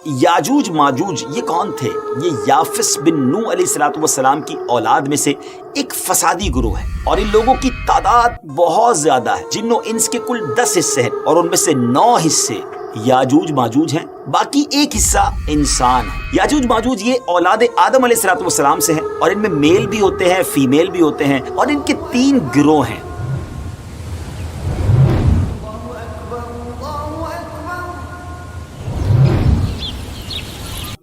याजूज माजूज ये कौन थे? ये याफिस बिन नूह अलैहिस्सलाम की औलाद में से एक फसादी गुरूह है और इन लोगों की तादाद बहुत ज्यादा है। जिन्नो इंस के कुल 10 हिस्से हैं और उनमें से 9 हिस्से याजूज माजूज हैं, बाकी एक हिस्सा इंसान है। याजूज माजूज ये औलाद आदम अलैहिस्सलाम से हैं और इनमें मेल भी होते हैं, फीमेल भी होते हैं और इनके 3 गिरोह हैं।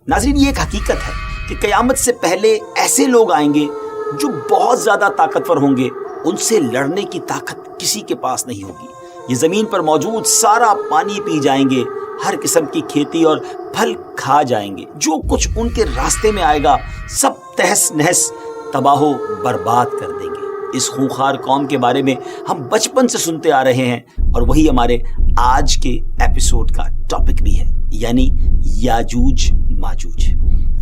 नाज़रीन, ये एक हकीकत है कि क़यामत से पहले ऐसे लोग आएंगे जो बहुत ज्यादा ताकतवर होंगे, उनसे लड़ने की ताकत किसी के पास नहीं होगी। ये जमीन पर मौजूद सारा पानी पी जाएंगे, हर किस्म की खेती और फल खा जाएंगे, जो कुछ उनके रास्ते में आएगा सब तहस नहस तबाहो बर्बाद कर देंगे। इस खूंखार कौम के बारे में हम बचपन से सुनते आ रहे हैं और वही हमारे आज के एपिसोड का टॉपिक भी है, यानी याजूज माजूज,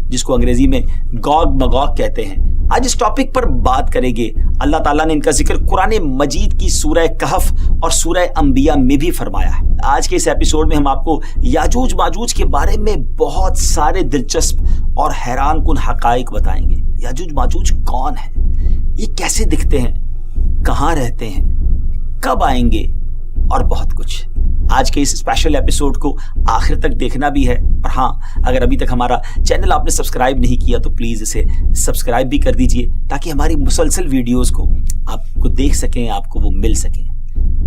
जिसको अंग्रेजी में गॉग मगॉग कहते हैं। आज इस टॉपिक पर बात करेंगे। अल्लाह ताला ने इनका जिक्र कुरान मजीद की सूरह कहफ और सूरह अंबिया में भी फरमाया है। आज के इस एपिसोड में हम आपको याजूज माजूज के बारे में बहुत सारे दिलचस्प और हैरान कुन हकाइक बताएंगे। याजूज माजूज कौन है, ये कैसे दिखते हैं, कहाँ रहते हैं, कब आएंगे और बहुत कुछ। आज के इस स्पेशल एपिसोड को आखिर तक देखना भी है। और हाँ, अगर अभी तक हमारा चैनल आपने सब्सक्राइब नहीं किया तो प्लीज़ इसे सब्सक्राइब भी कर दीजिए ताकि हमारी मुसलसल वीडियोस को आपको देख सकें, आपको वो मिल सकें।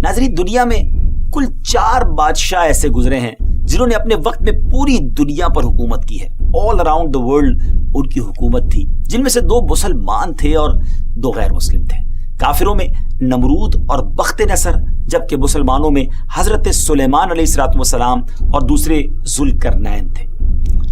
नाज़रीन, दुनिया में कुल 4 बादशाह ऐसे गुजरे हैं जिन्होंने अपने वक्त में पूरी दुनिया पर हुकूमत की है। ऑल अराउंड द वर्ल्ड उनकी हुकूमत थी, जिनमें से 2 मुसलमान थे और 2 गैर मुस्लिम थे। काफिरों में नमरूद और बख्त नसर, जबकि मुसलमानों में हजरत सुलेमान अलैहिस्सलाम और दूसरे जुल्करनैन थे।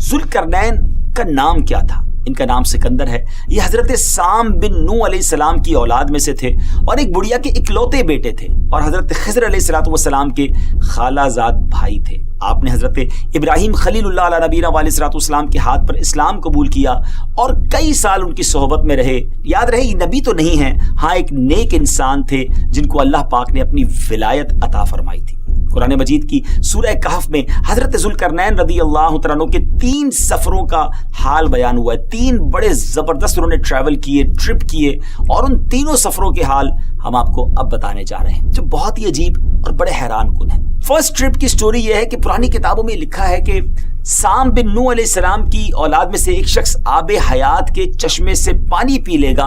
जुल्करनैन का नाम क्या था? इनका नाम सिकंदर है। ये हजरत साम बिन नूह अलैहिस्सलाम की औलाद में से थे और एक बुढ़िया के इकलौते बेटे थे और हजरत खिज़र अलैहिस्सलाम के खालाजाद भाई थे। आपने हजरत इब्राहिम खलीलुल्लाह अला नबीना अलैहिस्सलाम के हाथ पर इस्लाम कबूल किया और कई साल उनकी सोहबत में रहे। याद रहे, ये नबी तो नहीं है, हाँ एक नेक इंसान थे जिनको अल्लाह पाक ने अपनी विलायत अता फरमाई थी। कुरान मजीद की सूरह कहफ में हजरत जुल्करनैन रदी अल्लाह तआला अन्हु के 3 सफरों का हाल बयान हुआ है। 3 बड़े जबरदस्त उन्होंने ट्रैवल किए, ट्रिप किए और उन तीनों सफरों के हाल हम आपको अब बताने जा रहे हैं, जो बहुत ही अजीब और बड़े हैरान कुन है। फर्स्ट ट्रिप की स्टोरी यह है कि पुरानी किताबों में लिखा है कि साम बिन नूह अलैहिस्सलाम की औलाद में से एक शख्स आबे हयात के चश्मे से पानी पी लेगा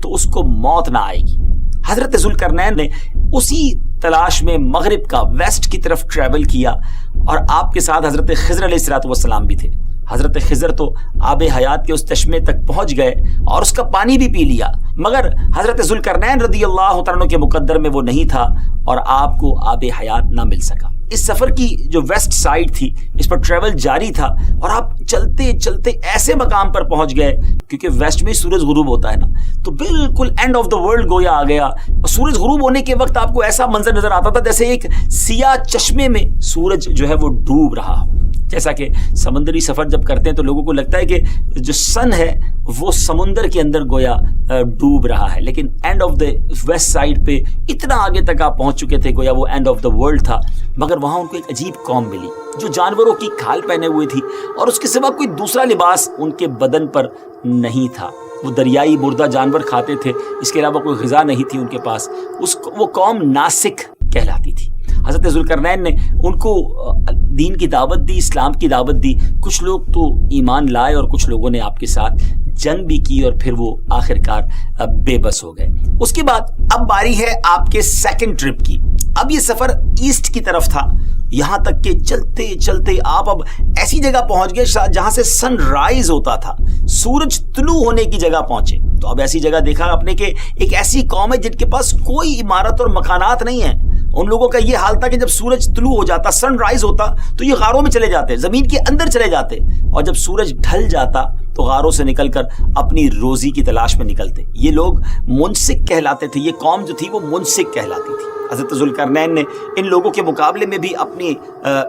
तो उसको मौत ना आएगी। हजरत जुल्करनैन ने उसी तलाश में मगरिब का वेस्ट की तरफ ट्रैवल किया और आपके साथ हजरत खिज़र अलैहिस्सलाम भी थे। हजरत खिज़र तो आबे हयात के उस चश्मे तक पहुंच गए और उसका पानी भी पी लिया, मगर हजरत जुल्करनैन रदी अल्लाह तआला अन्हु के मुकद्दर में वो नहीं था और आपको आबे हयात ना मिल सका। इस सफर की जो वेस्ट साइड थी, इस पर ट्रेवल जारी था और आप चलते चलते ऐसे मकाम पर पहुंच गए, क्योंकि वेस्ट में सूरज गुरूब होता है ना, तो बिल्कुल एंड ऑफ द वर्ल्ड गोया आ गया। और सूरज गुरूब होने के वक्त आपको ऐसा मंजर नजर आता था जैसे एक सियाह चश्मे में सूरज जो है वो डूब रहा हो। जैसा कि समुद्री सफर जब करते हैं तो लोगों को लगता है कि जो सन है वो समुंदर के अंदर गोया डूब रहा है, लेकिन end of the west side पे इतना आगे तक आप पहुंच चुके थे, गोया वो एंड ऑफ द वर्ल्ड था। मगर वहां उनको एक अजीब कौम मिली जो जानवरों की खाल पहने हुए थी और उसके सिवा कोई दूसरा लिबास उनके बदन पर नहीं था। वो दरियाई मुर्दा जानवर खाते थे, इसके अलावा कोई ग़िज़ा नहीं थी उनके पास। वो कौम नासिक कहलाती थी। हज़रत ज़ुल्करनैन ने उनको दीन की दावत दी, इस्लाम की दावत दी। कुछ लोग तो ईमान लाए और कुछ लोगों ने आपके साथ जंग भी की और फिर वो आखिरकार बेबस हो गए। उसके बाद अब बारी है आपके सेकंड ट्रिप की। अब ये सफ़र ईस्ट की तरफ था, यहाँ तक कि चलते चलते आप अब ऐसी जगह पहुंच गए जहां से सनराइज होता था, सूरज तुलू होने की जगह पहुंचे। तो अब ऐसी जगह देखा आपने कि एक ऐसी कौम है जिनके पास कोई इमारत और मकानात नहीं है। उन लोगों का ये हाल था कि जब सूरज तुलू हो जाता, सनराइज होता, तो ये गारों में चले जाते, जमीन के अंदर चले जाते, और जब सूरज ढल जाता तो गारों से निकलकर अपनी रोजी की तलाश में निकलते। ये लोग मुंसिक कहलाते थे, ये कौम जो थी वो मुंसिक कहलाती थी। हज़रत ज़ुल्करनैन ने इन लोगों के मुकाबले में भी अपनी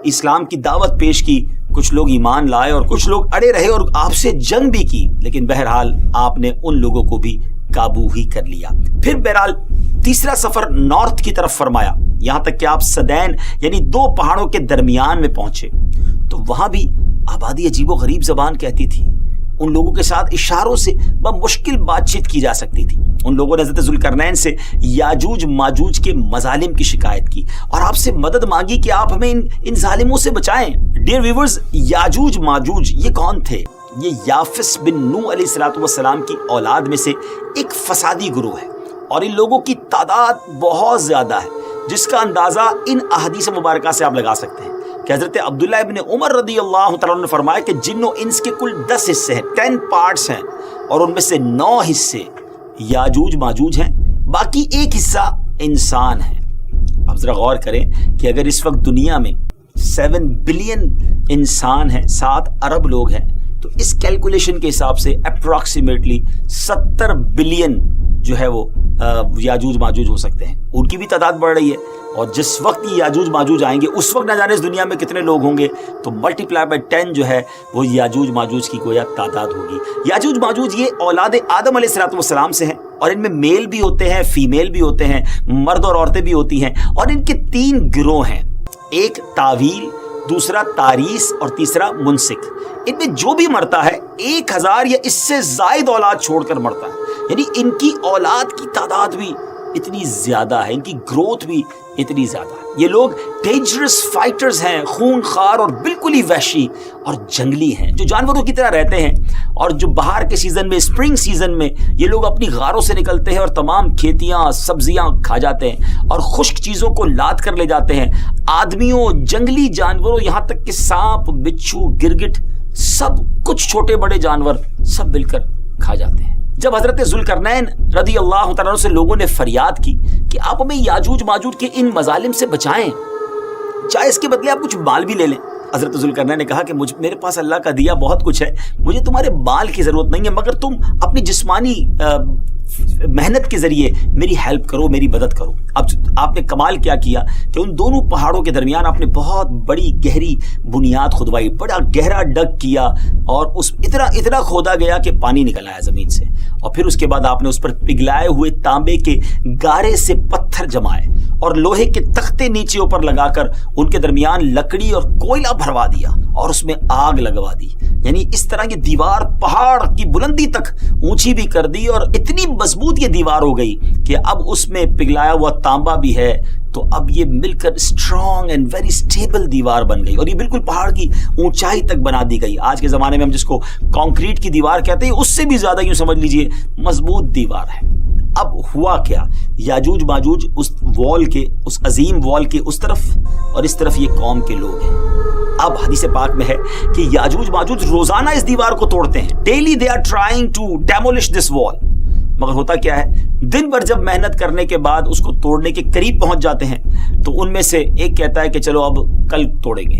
इस्लाम की दावत पेश की। कुछ लोग ईमान लाए और कुछ लोग अड़े रहे और आपसे जंग भी की, लेकिन बहरहाल आपने उन लोगों को भी काबू ही कर लिया। फिर बहरहाल तीसरा सफर नॉर्थ की तरफ फरमाया, यहां तक कि आप सदैन यानी 2 पहाड़ों के दरमियान में पहुंचे। तो वहां भी آبادی عجیب و غریب زبان کہتی تھی، ان لوگوں کے ساتھ اشاروں سے بمشکل بات چیت کی جا سکتی تھی. ان لوگوں نے حضرت ذوالقرنین سے یاجوج ماجوج کے مظالم کی شکایت کی اور آپ سے مدد مانگی کہ آپ ہمیں ان ظالموں سے بچائیں. ڈیئر ویورز، یاجوج ماجوج یہ کون تھے؟ یہ یافس بن نوح علیہ السلام کی اولاد میں سے ایک فسادی گروہ ہے، اور ان لوگوں کی تعداد بہت زیادہ ہے، جس کا اندازہ ان احادیث مبارکہ سے آپ لگا سکتے ہیں کہ حضرت عبداللہ ابن عمر رضی اللہ تعالیٰ عنہ نے فرمایا کہ جن و انس کے کل 10 حصے ہیں، 10 پارٹس ہیں، اور ان میں سے 9 حصے یاجوج ماجوج ہیں، باقی 1 حصہ انسان ہیں. اب ذرا غور کریں کہ اگر اس وقت دنیا میں 7 بلین انسان ہیں، 7 ارب لوگ ہیں، تو اس کیلکولیشن کے حساب سے اپروکسیمیٹلی 70 بلین جو ہے وہ یاجوج ماجوج ہو سکتے ہیں. ان کی بھی تعداد بڑھ رہی ہے، اور جس وقت یہ یاجوج ماجوج آئیں گے اس وقت نہ جانے اس دنیا میں کتنے لوگ ہوں گے، تو ملٹیپلائی بائی 10 جو ہے وہ یاجوج ماجوج کی گویا تعداد ہوگی. یاجوج ماجوج یہ اولاد آدم علیہ السلام سے ہیں، اور ان میں میل بھی ہوتے ہیں، فیمیل بھی ہوتے ہیں، مرد اور عورتیں بھی ہوتی ہیں، اور ان کے 3 گروہ ہیں، ایک تاویل، دوسرا تاریس، اور تیسرا منسک. ان میں جو بھی مرتا ہے 1000 یا اس سے زائد اولاد چھوڑ کر مرتا ہے، یعنی ان کی اولاد کی تعداد بھی اتنی زیادہ ہے، ان کی گروتھ بھی اتنی زیادہ ہے. یہ لوگ ڈینجرس فائٹرز ہیں، خون خوار اور بالکل ہی وحشی اور جنگلی ہیں، جو جانوروں کی طرح رہتے ہیں، اور جو بہار کے سیزن میں، اسپرنگ سیزن میں یہ لوگ اپنی غاروں سے نکلتے ہیں اور تمام کھیتیاں سبزیاں کھا جاتے ہیں اور خشک چیزوں کو لاد کر لے جاتے ہیں. آدمیوں، جنگلی جانوروں، یہاں تک کہ سانپ، بچھو، گرگٹ، سب کچھ چھوٹے بڑے جانور سب مل کر کھا جاتے ہیں. جب حضرت ذوالقرنین رضی اللہ تعالیٰ عنہ سے لوگوں نے فریاد کی کہ آپ ہمیں یاجوج ماجوج کے ان مظالم سے بچائیں، چاہے اس کے بدلے آپ کچھ مال بھی لے لیں. حضرت ذوالقرنین نے کہا کہ میرے پاس اللہ کا دیا بہت کچھ ہے، مجھے تمہارے مال کی ضرورت نہیں ہے، مگر تم اپنی جسمانی محنت کے ذریعے میری ہیلپ کرو، میری مدد کرو. اب آپ نے کمال کیا کیا کہ ان دونوں پہاڑوں کے درمیان آپ نے بہت بڑی گہری بنیاد کھدوائی، بڑا گہرا ڈگ کیا، اور اس اتنا کھودا گیا کہ پانی نکل آیا زمین سے، اور پھر اس کے بعد آپ نے اس پر پگھلائے ہوئے تانبے کے گارے سے پتھر جمائے اور لوہے کے تختے نیچے اوپر لگا کر ان کے درمیان لکڑی اور کوئلہ بھروا دیا اور اس میں آگ لگوا دی. یعنی اس طرح یہ دیوار پہاڑ کی بلندی تک اونچی بھی کر دی، اور اتنی مضبوط یہ دیوار ہو گئی کہ اب اس میں پگھلایا ہوا تانبا بھی ہے، تو اب یہ مل کر اسٹرانگ اینڈ ویری اسٹیبل دیوار بن گئی، اور یہ بالکل پہاڑ کی اونچائی تک بنا دی گئی. آج کے زمانے میں ہم جس کو کانکریٹ کی دیوار کہتے ہیں، اس سے بھی زیادہ یوں سمجھ لیجئے مضبوط دیوار ہے. اب ہوا کیا؟ یاجوج ماجوج اس وال کے، اس عظیم وال کے اس طرف اور اس طرف یہ قوم کے لوگ ہیں. اب حدیث پاک میں ہے کہ یاجوج ماجوج روزانہ اس دیوار کو توڑتے ہیں. Daily they are trying to demolish this wall. مگر ہوتا کیا ہے، دن بھر جب محنت کرنے کے بعد اس کو توڑنے کے قریب پہنچ جاتے ہیں تو ان میں سے ایک کہتا ہے کہ چلو اب کل توڑیں گے،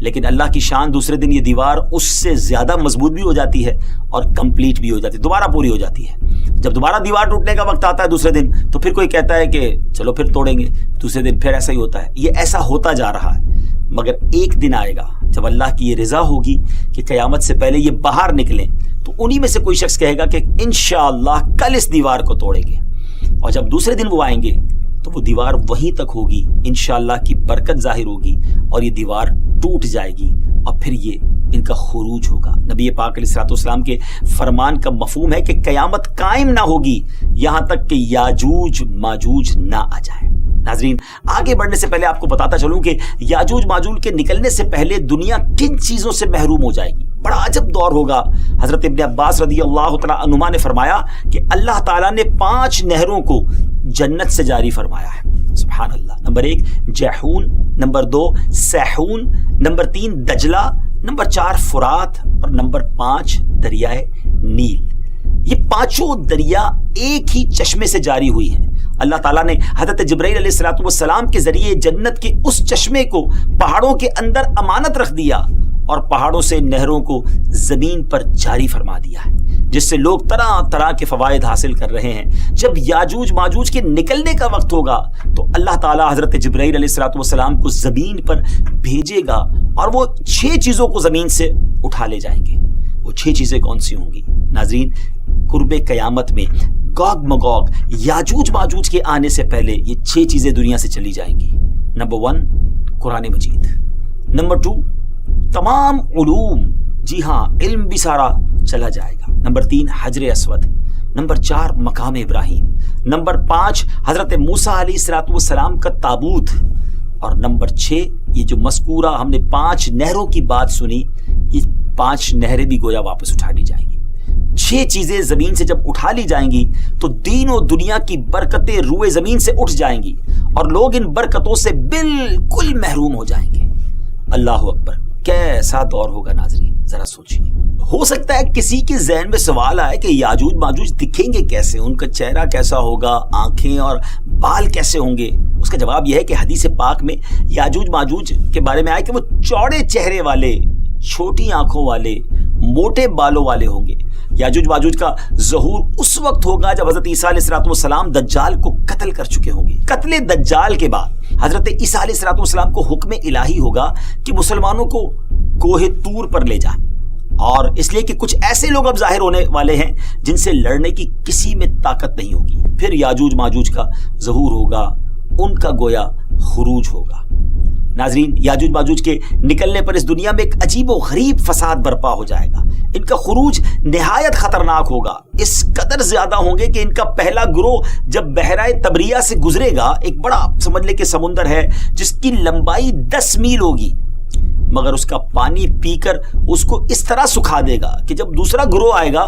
لیکن اللہ کی شان دوسرے دن یہ دیوار اس سے زیادہ مضبوط بھی ہو جاتی ہے اور کمپلیٹ بھی ہو جاتی ہے، دوبارہ پوری ہو جاتی ہے. جب دوبارہ دیوار ٹوٹنے کا وقت آتا ہے دوسرے دن، تو پھر کوئی کہتا ہے کہ چلو پھر توڑیں گے، دوسرے دن پھر ایسا ہی ہوتا ہے. یہ ایسا ہوتا جا رہا ہے، مگر ایک دن آئے گا جب اللہ کی یہ رضا ہوگی کہ قیامت سے پہلے یہ باہر نکلیں، تو انہی میں سے کوئی شخص کہے گا کہ انشاءاللہ کل اس دیوار کو توڑیں گے، اور جب دوسرے دن وہ آئیں گے تو وہ دیوار وہیں تک ہوگی، انشاءاللہ کی برکت ظاہر ہوگی اور یہ دیوار ٹوٹ جائے گی، اور پھر یہ ان کا خروج ہوگا. نبی پاک علیہ السلام کے فرمان کا مفہوم ہے کہ قیامت قائم نہ ہوگی یہاں تک کہ یاجوج ماجوج نہ آ جائے. ناظرین، آگے بڑھنے سے پہلے آپ کو بتاتا چلوں کہ یاجوج ماجوج کے نکلنے سے پہلے دنیا کن چیزوں سے محروم ہو جائے گی. بڑا عجب دور ہوگا. حضرت ابن عباس رضی اللہ تعالیٰ عنہما نے فرمایا کہ اللہ تعالیٰ نے 5 نہروں کو جنت سے جاری فرمایا ہے. سبحان اللہ. نمبر 1 جیحون، نمبر 2 سیحون، نمبر 3 دجلہ، نمبر 4 فرات، اور نمبر 5 دریائے نیل. یہ 5 دریا ایک ہی چشمے سے جاری ہوئی ہیں. اللہ تعالیٰ نے حضرت جبرائیل علیہ السلام کے ذریعے جنت کے اس چشمے کو پہاڑوں کے اندر امانت رکھ دیا اور پہاڑوں سے نہروں کو زمین پر جاری فرما دیا ہے، جس سے لوگ طرح طرح کے فوائد حاصل کر رہے ہیں. جب یاجوج ماجوج کے نکلنے کا وقت ہوگا تو اللہ تعالیٰ حضرت جبرائیل علیہ السلام کو زمین پر بھیجے گا اور وہ 6 چیزوں کو زمین سے اٹھا لے جائیں گے. وہ 6 چیزیں کون سی ہوں گی؟ ناظرین، قرب قیامت میں گوگ مگوگ یاجوج ماجوج کے آنے سے پہلے یہ 6 چیزیں دنیا سے چلی جائیں گی. نمبر 1 قرآن مجید، نمبر 2 तमाम उलूम, जी हाँ इल्म भी सारा चला जाएगा। नंबर 3 हजर अस्वद, नंबर 4 मकाम इब्राहिम, नंबर 5 हजरत मूसा अलैहिस्सलाम का ताबूत, और नंबर 6 ये जो मस्कूरा हमने 5 नहरों की बात सुनी, ये 5 नहरें भी गोया वापस उठा ली जाएंगी। 6 चीजें जमीन से जब उठा ली जाएंगी तो दीनों दुनिया की बरकतें रूए जमीन से उठ जाएंगी और लोग इन बरकतों से बिल्कुल महरूम हो जाएंगे। अल्लाह अकबर, कैसा दौर होगा नाजरीन, जरा सोचिए। हो सकता है किसी के जहन में सवाल आए कि याजूज माजूज दिखेंगे कैसे, उनका चेहरा कैसा होगा, आंखें और बाल कैसे होंगे। उसका जवाब यह है कि हदीस पाक में याजूज माजूज के बारे में आया कि वो चौड़े चेहरे वाले, छोटी आंखों वाले, मोटे बालों वाले होंगे। याजूज माजूज का ज़हूर उस वक्त होगा जब हजरत ईसा अलैहिस्सलाम दज्जाल को कत्ल कर चुके होंगे। कत्ले दज्जाल के बाद हजरत ईसा अलैहिस्सलाम को हुक्म इलाही होगा कि मुसलमानों को कोहे तूर पर ले जाए, और इसलिए कि कुछ ऐसे लोग अब जाहिर होने वाले हैं जिनसे लड़ने की किसी में ताकत नहीं होगी। फिर याजूज माजूज का ज़हूर होगा, उनका गोया खुरूज होगा। नाजरीन, याजूज माजूज के निकलने पर इस दुनिया में एक अजीब व गरीब फसाद बर्पा हो जाएगा। इनका खुरूज निहायत खतरनाक होगा, इस कदर ज्यादा होंगे कि इनका पहला गिरोह जब बहराए तबरिया से गुजरेगा, एक बड़ा समझ ले कि समुंदर है जिसकी लंबाई 10 मील होगी, मगर उसका पानी पीकर उसको इस तरह सुखा देगा कि जब दूसरा गिरोह आएगा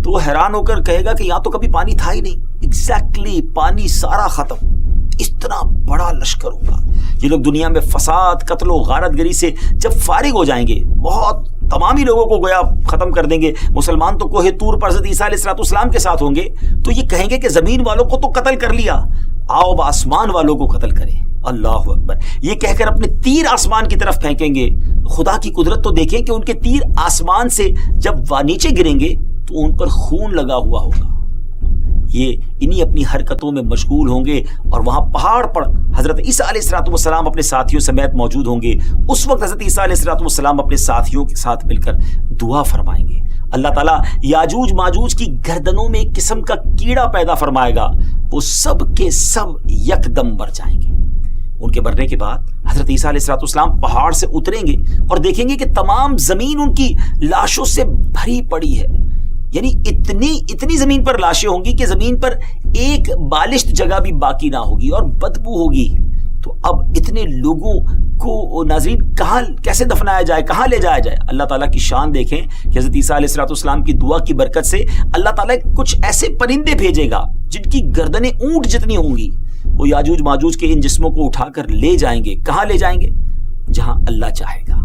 तो वो हैरान होकर कहेगा कि यहाँ तो कभी पानी था ही नहीं। एग्जैक्टली, पानी सारा खत्म। इतना बड़ा लश्कर होगा। ये लोग दुनिया में फसाद, कत्लो गारतगरी से जब फारिग हो जाएंगे, बहुत तमामी लोगों को गोया खत्म कर देंगे। मुसलमान तो कोहे तूर पर हज़रत ईसा अलैहिस्सलाम के साथ होंगे, तो ये कहेंगे कि जमीन वालों को तो कत्ल कर लिया, आओ अब आसमान वालों को कत्ल करें। अल्लाह अकबर, ये कहकर अपने तीर आसमान की तरफ फेंकेंगे। खुदा की कुदरत तो देखें कि उनके तीर आसमान से जब नीचे गिरेंगे तो उन पर खून लगा हुआ होगा। ये इन्हीं अपनी हरकतों में मशगूल होंगे और वहां पहाड़ पर हजरत ईसा अलैहिस्सलाम अपने साथियों समेत मौजूद होंगे। उस वक्त हजरत ईसा अलैहिस्सलाम अपने साथियों के साथ मिलकर दुआ फरमाएंगे। अल्लाह ताला याजूज माजूज की गर्दनों में एक किस्म का कीड़ा पैदा फरमाएगा, वो सब के सब यकदम मर जाएंगे। उनके मरने के बाद हजरत ईसा अलैहिस्सलाम पहाड़ से उतरेंगे और देखेंगे कि तमाम जमीन उनकी लाशों से भरी पड़ी है। यानी इतनी जमीन पर लाशें होंगी कि जमीन पर एक बालिश्त जगह भी बाकी ना होगी और बदबू होगी। तो अब इतने लोगों को नाज़रीन कहाँ कैसे दफनाया जाए, कहाँ ले जाया जाए? अल्लाह ताला की शान देखें कि हज़रत ईसा अलैहिस्सलाम की दुआ की बरकत से अल्लाह ताला कुछ ऐसे परिंदे भेजेगा जिनकी गर्दनें ऊंट जितनी होंगी। वो याजूज माजूज के इन जिस्मों को उठाकर ले जाएंगे। कहाँ ले जाएंगे? जहां अल्लाह चाहेगा।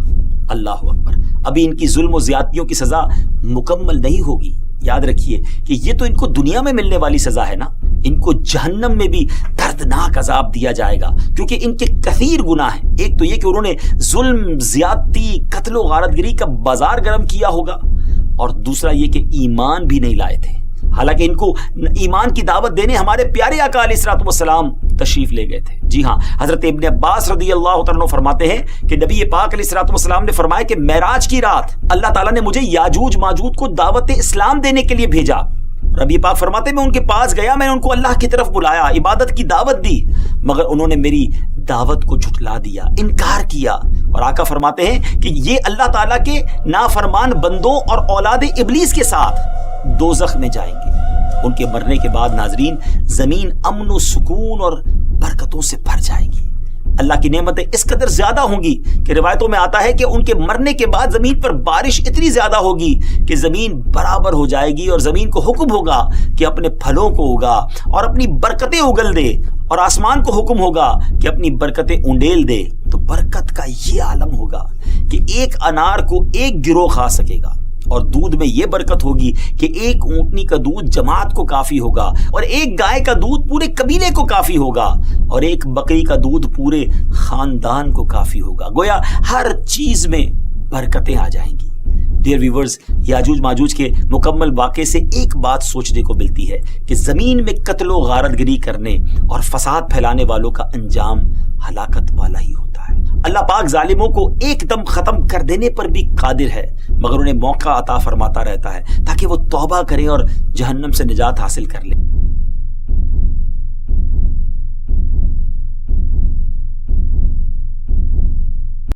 अल्लाह अकबर। अभी इनकी जुल्म और ज्यादतियों की सजा मुकम्मल नहीं होगी। याद रखिए कि ये तो इनको दुनिया में मिलने वाली सजा है ना, इनको जहन्नम में भी दर्दनाक अजाब दिया जाएगा, क्योंकि इनके कसीर गुनाह हैं। एक तो ये कि उन्होंने जुल्म, ज्यादती, कत्ल गारतगिरी का बाजार गर्म किया होगा, और दूसरा ये कि ईमान भी नहीं लाए थे। हालांकि इनको ईमान की दावत देने हमारे प्यारे आका अलैहिस्सलाम तशरीफ ले गए थे। जी हाँ, हजरत इब्न अब्बास रदियल्लाहु तआला फरमाते हैं कि नबी पाक अलैहिस्सलाम ने फरमाया कि मेराज की रात अल्लाह ताला ने मुझे याजूज माजूज को दावत इस्लाम देने के लिए भेजा। नबी पाक फरमाते मैं उनके पास गया, मैंने उनको अल्लाह की तरफ बुलाया, इबादत की दावत दी, मगर उन्होंने मेरी दावत को झुठला दिया, इनकार किया। और आका फरमाते हैं कि ये अल्लाह ताला के नाफरमान बंदों और औलाद इब्लीस के साथ दोज़ख में जाएंगे। उनके मरने के बाद नाजरीन जमीन अमन और सुकून और बरकतों से भर जाएगी। अल्लाह की नेमतें इस कदर ज्यादा होंगी कि रिवायतों में आता है कि उनके मरने के बाद जमीन पर बारिश इतनी ज्यादा होगी कि जमीन बराबर हो जाएगी और जमीन को हुक्म होगा कि अपने फलों को उगा और अपनी बरकतें उगल दे, और आसमान को हुक्म होगा कि अपनी बरकतें उंडेल दे। तो बरकत का ये आलम होगा कि एक अनार को एक गिरोह खा सकेगा, और दूध में यह बरकत होगी कि एक ऊंटनी का दूध जमात को काफी होगा, और एक गाय का दूध पूरे कबीले को काफी होगा, और एक बकरी का दूध पूरे खानदान को काफी होगा। गोया हर चीज में बरकतें आ जाएंगी। डियर व्यूअर्स, याजूज माजूज के मुकम्मल वाक़े से एक बात सोचने को मिलती है कि जमीन में कत्लो गारतगिरी करने और फसाद फैलाने वालों का अंजाम हलाकत वाला ही होता है। अल्लाह पाक जालिमों को एकदम खत्म कर देने पर भी कादिर है, मगर उन्हें मौका अता फरमाता रहता है ताकि वो तौबा करें और जहन्नम से निजात हासिल कर लें।